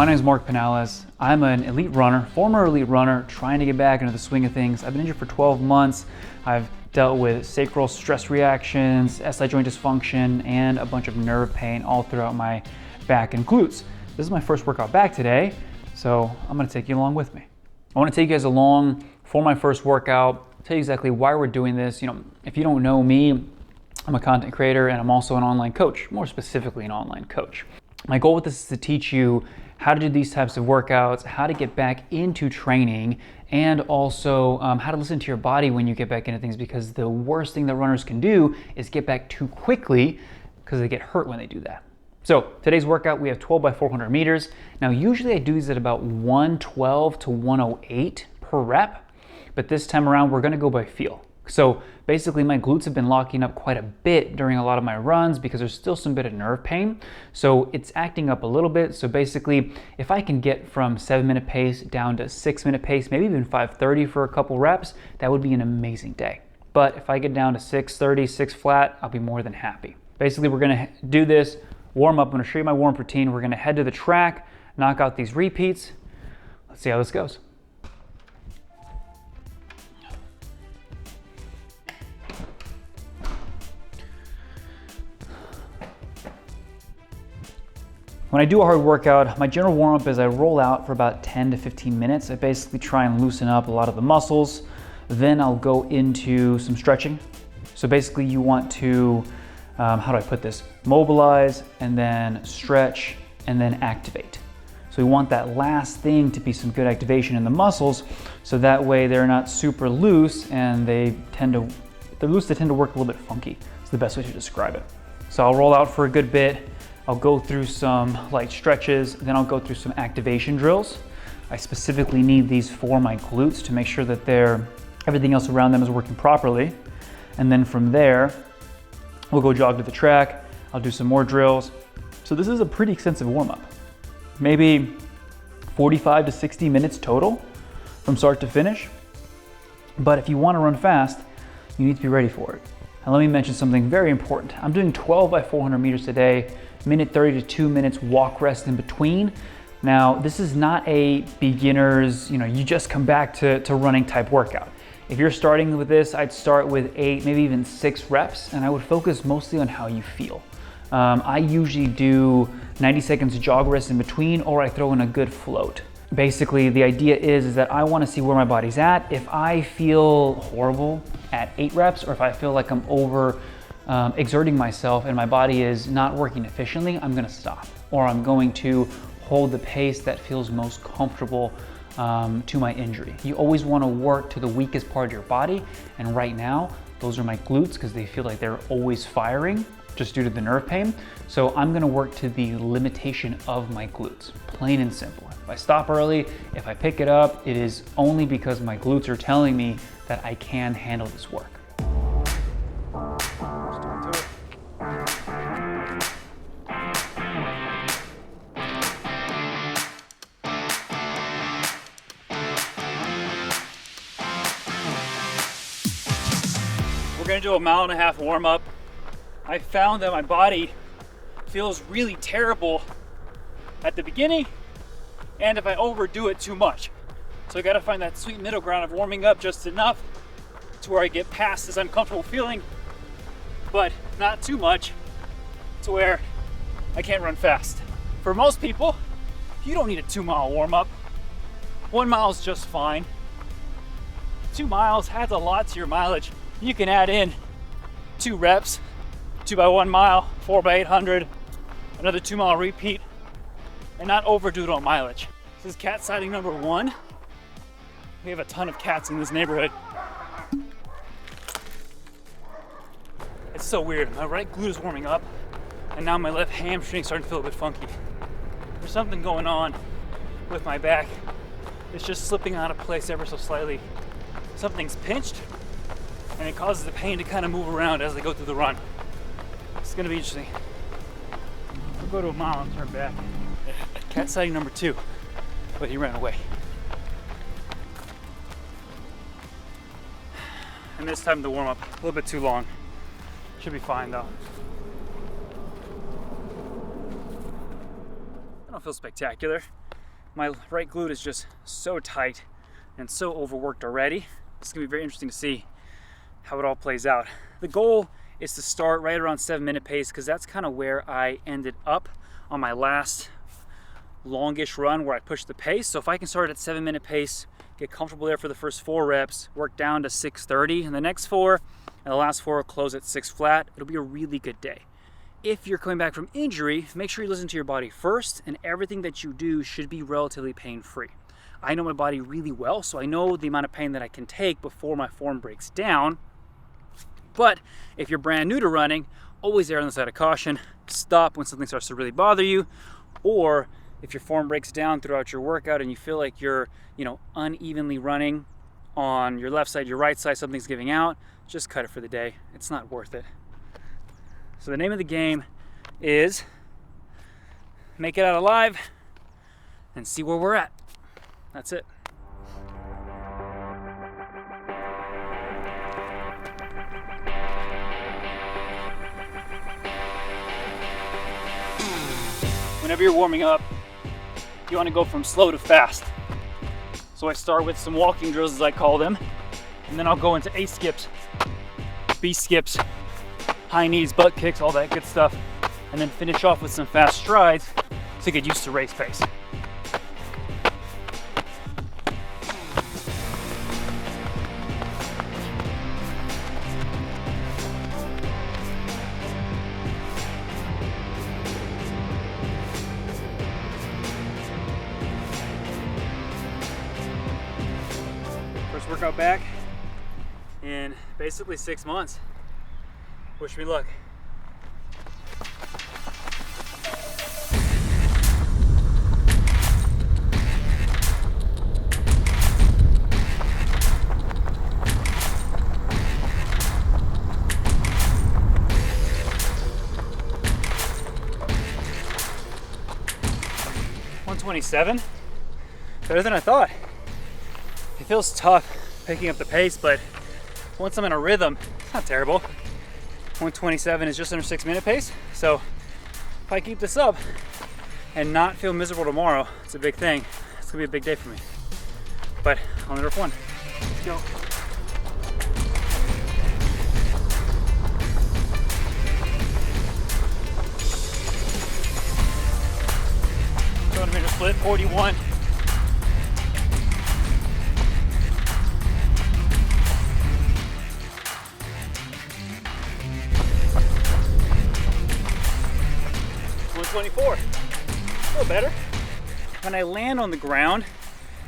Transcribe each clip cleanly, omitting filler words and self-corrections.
My name is Mark Pinales. I'm an elite runner, former elite runner, trying to get back into the swing of things. I've been injured for 12 months. I've dealt with sacral stress reactions, SI joint dysfunction, and a bunch of nerve pain all throughout my back and glutes. This is my first workout back today, so I'm gonna take you along with me. I wanna take you guys along for my first workout, tell you exactly why we're doing this. If you don't know me, I'm a content creator and I'm also an online coach, more specifically an online coach. My goal with this is to teach you how to do these types of workouts, how to get back into training, and also how to listen to your body when you get back into things, because the worst thing that runners can do is get back too quickly because they get hurt when they do that. So today's workout, we have 12 by 400 meters. Now usually I do these at about 112 to 108 per rep, but this time around we're gonna go by feel. So basically my glutes have been locking up quite a bit during a lot of my runs because there's still some bit of nerve pain. So it's acting up a little bit. So basically if I can get from 7-minute pace down to 6-minute pace, maybe even 5:30 for a couple reps, that would be an amazing day. But if I get down to 6:30, 6 flat, I'll be more than happy. Basically we're gonna do this, warm up. I'm gonna show you my warm-up routine. We're gonna head to the track, knock out these repeats. Let's see how this goes. When I do a hard workout, my general warm-up is I roll out for about 10 to 15 minutes. I basically try and loosen up a lot of the muscles. Then I'll go into some stretching. So basically you want to, how do I put this? Mobilize and then stretch and then activate. So we want that last thing to be some good activation in the muscles, so that way they're not super loose and they're loose, they tend to work a little bit funky. It's the best way to describe it. So I'll roll out for a good bit. I'll go through some light stretches, then I'll go through some activation drills. I specifically need these for my glutes to make sure that everything else around them is working properly. And then from there, we'll go jog to the track. I'll do some more drills. So this is a pretty extensive warm-up. Maybe 45 to 60 minutes total from start to finish. But if you want to run fast, you need to be ready for it. And let me mention something very important. I'm doing 12 by 400 meters today, minute 30 to 2 minutes walk rest in between. Now, this is not a beginner's, you just come back to running type workout. If you're starting with this, I'd start with 8, maybe even 6 reps, and I would focus mostly on how you feel. I usually do 90 seconds jog rest in between, or I throw in a good float. Basically, the idea is that I want to see where my body's at. If I feel horrible at 8 reps, or if I feel like I'm over exerting myself and my body is not working efficiently, I'm going to stop, or I'm going to hold the pace that feels most comfortable to my injury. You always want to work to the weakest part of your body, and right now those are my glutes because they feel like they're always firing just due to the nerve pain. So I'm going to work to the limitation of my glutes, plain and simple. If I stop early, if I pick it up, it is only because my glutes are telling me that I can handle this work. We're gonna do a 1.5 mile warm up. I found that my body feels really terrible at the beginning and if I overdo it too much. So I gotta find that sweet middle ground of warming up just enough to where I get past this uncomfortable feeling, but not too much to where I can't run fast. For most people, you don't need a 2-mile warm up. 1 mile is just fine. 2 miles adds a lot to your mileage. You can add in 2 reps, 2 by 1 mile, 4 by 800, another 2-mile repeat, and not overdo it on mileage. This is cat sighting number 1. We have a ton of cats in this neighborhood. It's so weird. My right glute is warming up, and now my left hamstring is starting to feel a bit funky. There's something going on with my back. It's just slipping out of place ever so slightly. Something's pinched, and it causes the pain to kind of move around as I go through the run. It's gonna be interesting. We'll go to a mile and turn back. Cat sighting number 2, but he ran away. And this time the warm up, a little bit too long. Should be fine though. I don't feel spectacular. my right glute is just so tight and so overworked already. It's gonna be very interesting to see how it all plays out. The goal is to start right around 7-minute pace because that's kind of where I ended up on my last longish run where I pushed the pace. So if I can start at 7-minute pace, get comfortable there for the first 4 reps, work down to 6:30 and the next 4, and the last 4 close at 6 flat, it'll be a really good day. If you're coming back from injury, make sure you listen to your body first, and everything that you do should be relatively pain-free. I know my body really well, so I know the amount of pain that I can take before my form breaks down. But if you're brand new to running, always err on the side of caution. Stop when something starts to really bother you, or if your form breaks down throughout your workout and you feel like you're, unevenly running on your left side, your right side, something's giving out, just cut it for the day. It's not worth it. So the name of the game is make it out alive and see where we're at. That's it. Whenever you're warming up, you want to go from slow to fast. So I start with some walking drills, as I call them, and then I'll go into A skips, B skips, high knees, butt kicks, all that good stuff, and then finish off with some fast strides to get used to race pace. Workout back in basically 6 months. Wish me luck. $127, better than I thought. It feels tough picking up the pace, but once I'm in a rhythm, it's not terrible. 127 is just under 6-minute pace. So if I keep this up and not feel miserable tomorrow, it's a big thing. It's gonna be a big day for me. But on the one. Let's go. Split 41. $124. A little better. When I land on the ground,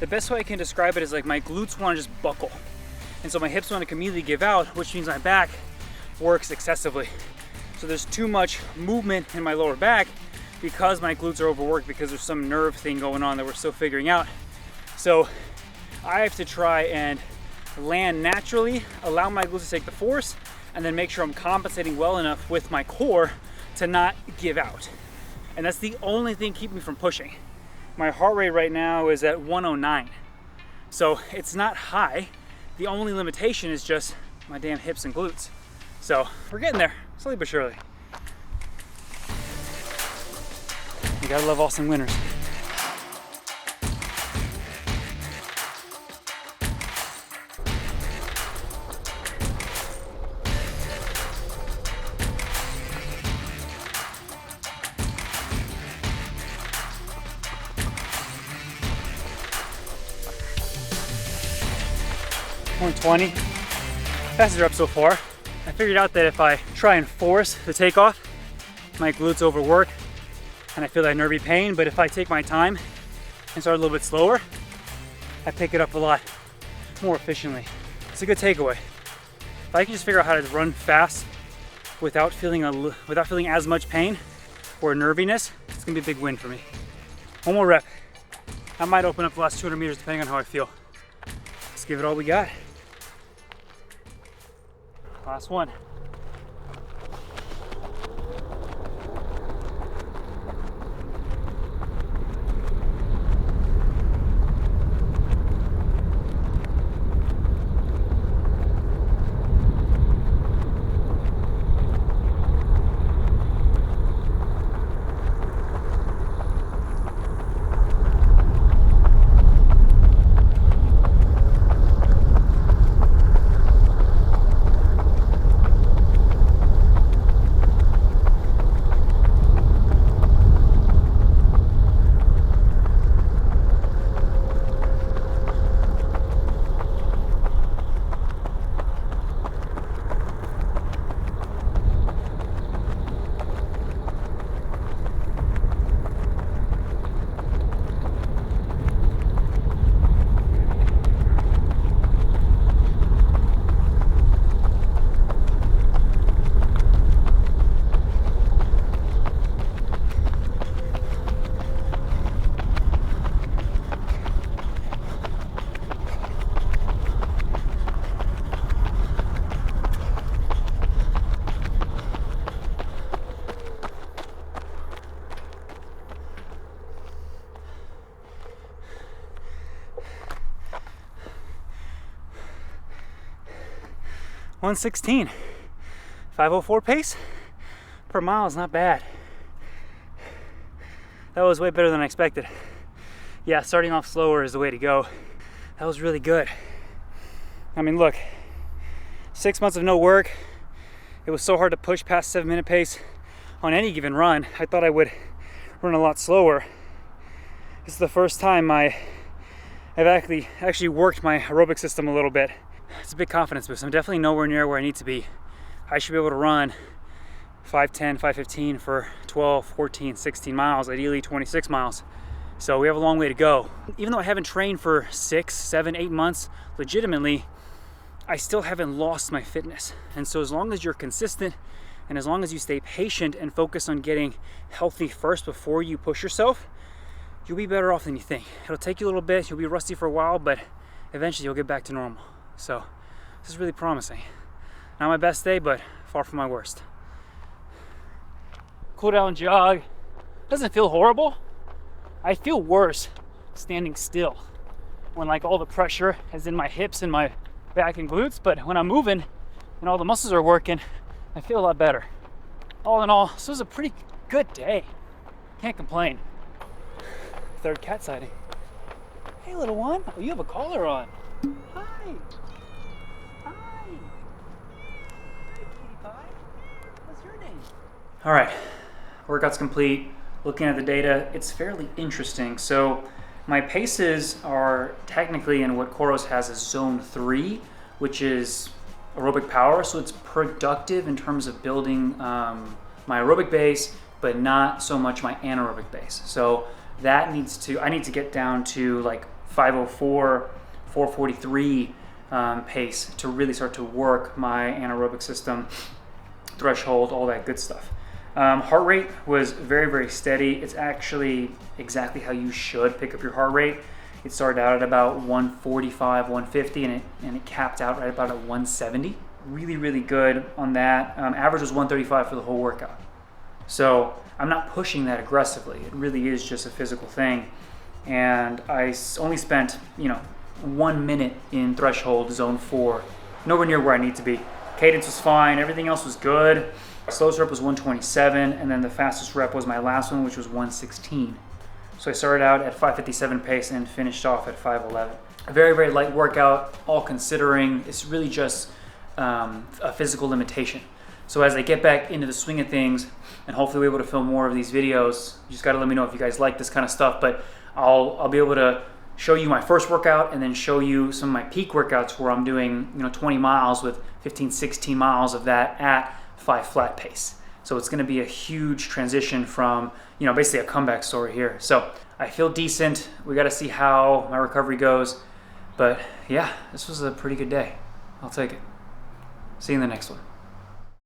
the best way I can describe it is like my glutes want to just buckle. And so my hips want to immediately give out, which means my back works excessively. So there's too much movement in my lower back because my glutes are overworked because there's some nerve thing going on that we're still figuring out. So I have to try and land naturally, allow my glutes to take the force, and then make sure I'm compensating well enough with my core to not give out. And that's the only thing keeping me from pushing. My heart rate right now is at 109. So it's not high. The only limitation is just my damn hips and glutes. So we're getting there, slowly but surely. You gotta love Austin Winters. $120. Fastest rep so far. I figured out that if I try and force the takeoff, my glutes overwork and I feel that nervy pain, but if I take my time and start a little bit slower, I pick it up a lot more efficiently. It's a good takeaway. If I can just figure out how to run fast without feeling as much pain or nerviness, it's gonna be a big win for me. One more rep. I might open up the last 200 meters depending on how I feel. Let's give it all we got. Last one. 1:16. 5:04 pace per mile is not bad. That was way better than I expected. Yeah, starting off slower is the way to go. That was really good. I mean, look, 6 months of no work. It was so hard to push past 7-minute pace on any given run. I thought I would run a lot slower. This is the first time I've actually worked my aerobic system a little bit. It's a big confidence boost. I'm definitely nowhere near where I need to be. I should be able to run 5:10, 5:15 for 12, 14, 16 miles, ideally 26 miles. So we have a long way to go. Even though I haven't trained for 6, 7, 8 months legitimately, I still haven't lost my fitness. And so as long as you're consistent and as long as you stay patient and focus on getting healthy first before you push yourself, you'll be better off than you think. It'll take you a little bit, you'll be rusty for a while, but eventually you'll get back to normal. So this is really promising. Not my best day, but far from my worst. Cool down jog. Doesn't feel horrible. I feel worse standing still when like all the pressure is in my hips and my back and glutes, but when I'm moving and all the muscles are working, I feel a lot better. All in all, this was a pretty good day. Can't complain. Third cat sighting. Hey little one, oh, you have a collar on. Hi. Hi. Hi, kitty pie. What's your name? All right, workout's complete. Looking at the data, it's fairly interesting. So my paces are technically in what Coros has as zone 3, which is aerobic power. So it's productive in terms of building my aerobic base, but not so much my anaerobic base. So that I need to get down to like 5:04, 4:43 pace to really start to work my anaerobic system, threshold, all that good stuff. Heart rate was very, very steady. It's actually exactly how you should pick up your heart rate. It started out at about 145, 150, and it capped out right about at 170. Really, really good on that. Average was 135 for the whole workout. So I'm not pushing that aggressively. It really is just a physical thing. And I only spent, 1 minute in threshold zone 4, nowhere near where I need to be. Cadence was fine. Everything else was good. Slowest rep was 127, and then the fastest rep was my last one, which was 116. So I started out at 5:57 pace and finished off at 5:11. A very, very light workout, all considering. It's really just a physical limitation. So as I get back into the swing of things, and hopefully we're able to film more of these videos, you just gotta let me know if you guys like this kind of stuff, but I'll be able to show you my first workout and then show you some of my peak workouts where I'm doing 20 miles with 15, 16 miles of that at 5 flat pace. So it's going to be a huge transition from, basically a comeback story here. So I feel decent. We got to see how my recovery goes. But yeah, this was a pretty good day. I'll take it. See you in the next one.